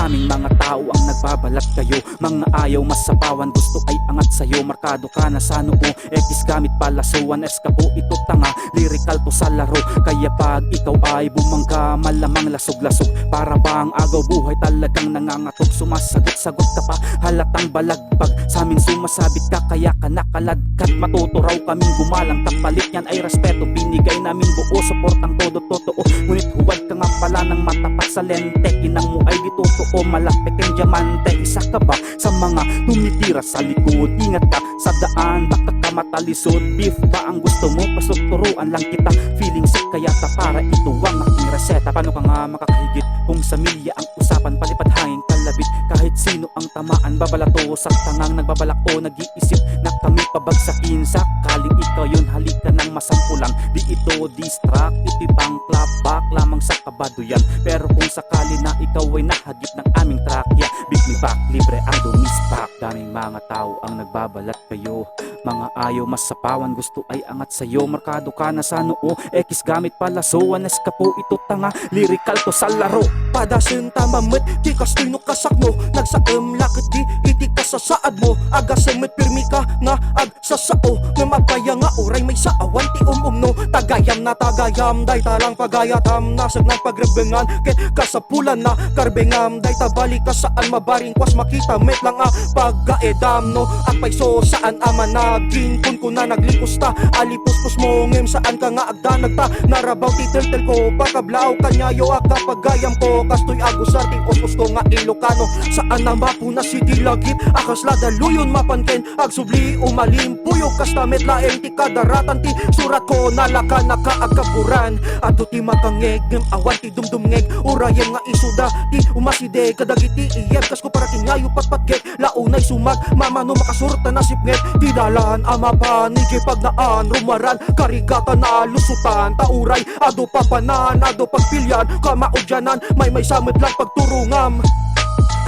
Madaming mga tao ang nagbabalat kayo, mga ayaw masapawan, gusto ay angat sa'yo. Markado ka na sa noo, X gamit palasuan, S ka po ito tanga, lyrical to sa laro. Kaya pag ikaw ay bumangga, malamang lasog-lasog. Para bang agaw buhay talagang nangangatog. Sumasagot-sagot ka pa, halatang balagbag. Sa amin sumasabit ka, kaya ka nakaladkad. Matuto raw kaming gumalang, kapalit yan ay respeto. Binigay namin buo, suportang todo totoo. Ngunit huwag ka nga pala ng matapat sa lente. Inang mo ay di totoo, malapit kang diamante. Isa ka ba sa mga tumitira sa likod? Ingat ka sa daan, baka ka matalisod. Beef ba ang gusto mo? Pasok turuan lang kita. Feeling sick kaya ta para ito ang aking reseta. Paano ka nga makakahigit kung sa milya ang usapan? Palipad hangin kalabit, kahit sino ang tamaan. Babalato sa tangang nagbabalak o nag-iisip na kami pabagsakin. Sakaling ikaw yun, halika ng masampulang. Di ito distract, itibang clapback lamang sa kabaduyan. Pero kung sakali na ikaw ay nahagip ng aming track, yeah, big me back, libre ang dumispak. Daming mga tao ang nagbabalat kayo, mga ayaw masapawan, gusto ay angat sa'yo. Markado ka na sa noo, X gamit palasuan, S ka po ito tanga, lyrical to sa laro. Padasin tamamit, di kastino kasakno. Nagsaem lakit di, iti ka sa saad mo. Agasemit pirmi ka nga ag sa sao. Nga mapaya nga oray may saawan ti umno. Tagayam na tagayam, day talang pagayatam. Nasag ng pagrebengan, ket kasapulan na karbengam. Day tabali ka saan mabaring kwas makita. Met lang paggaedam no. Ang paiso saan amanagin. Kun na naglikos ta, alipuspos mo ngem saan ka nga agdanag ta. Narabaw titel ko, pakablaw kanyayo aga pagayam ko. Kastoy agusar ti ospos ko nga Ilocano. Saan na mapuna si dilagip, akas ladaluyon mapanken. Agsubli umalimpuyo, kastamet laeng ti kadaratan. Ti surat ko nalaka nakaagaburan. Ato ti makangeg, ngem awan ti dumdumngeg. Urayan nga isuda, ti umaside kadagiti iyeb. Kas ko para tingayo patpatgeg, launay sumag, mamano makasurta na sipngeg. Ti dalan ama panigi pagnaan, rumaran, karigatan na lusutan. Tauray, ado papanan, ado pagpilyan, kamaudyanan, may samit lang pagturungam.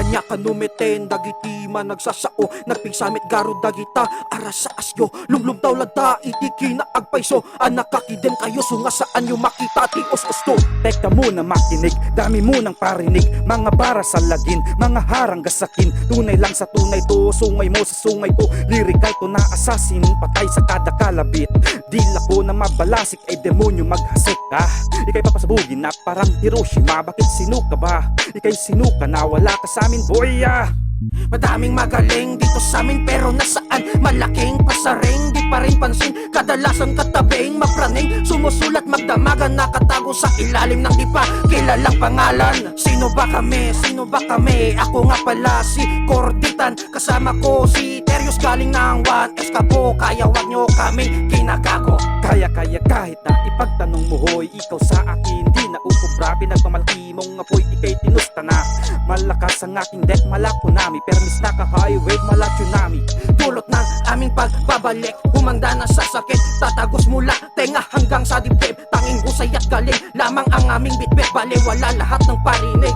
Anya kanumiten, dagiti man nagsasao. Nagpingsamit garo dagita, aras sa asyo. Lumlumtaw lagta, itiki na agpaiso. Anak kakiden kayo, sunga saan nyo makita ti os-osto. Teka muna makinig, dami munang parinig. Mga bara sa lagin, mga harang gasakin. Tunay lang sa tunay to, sungay mo sa sungay ko. Lyrical to na assassin, patay sa kada kalabit. Dila ko na mabalasik, ay demonyo maghasik. Ika'y papasabugin na parang Hiroshima. Bakit sino ka ba? Ika'y sino ka na wala ka sa amin, boy. Madaming magaling dito sa amin, pero nasaan? Malaking pasaring, di pa rin pansin. Kadalasan katabing, mapraning, sumusulat, magdamagan, nakatago sa ilalim ng di pa kilalang pangalan. Sino ba kami? Sino ba kami? Ako nga pala si Corditan, kasama ko si Terios galing ng 1S ka po. Kaya wag nyo kami kinagago. Kaya kahit na ipagtanong mo, hoy, ikaw sa akin di na ukubra. Pinagmamalaki mong apoy, ikay tinusta na. Malakas ang aking deck, malako nami. Permis na ka-highway, mala tsunami. Dulot ng aming pagbabalik, humanda na sa sakit. Tatagos mula tenga hanggang sa dibdib. Tanging husay at galing, lamang ang aming bitbit. Bale wala lahat ng parinig.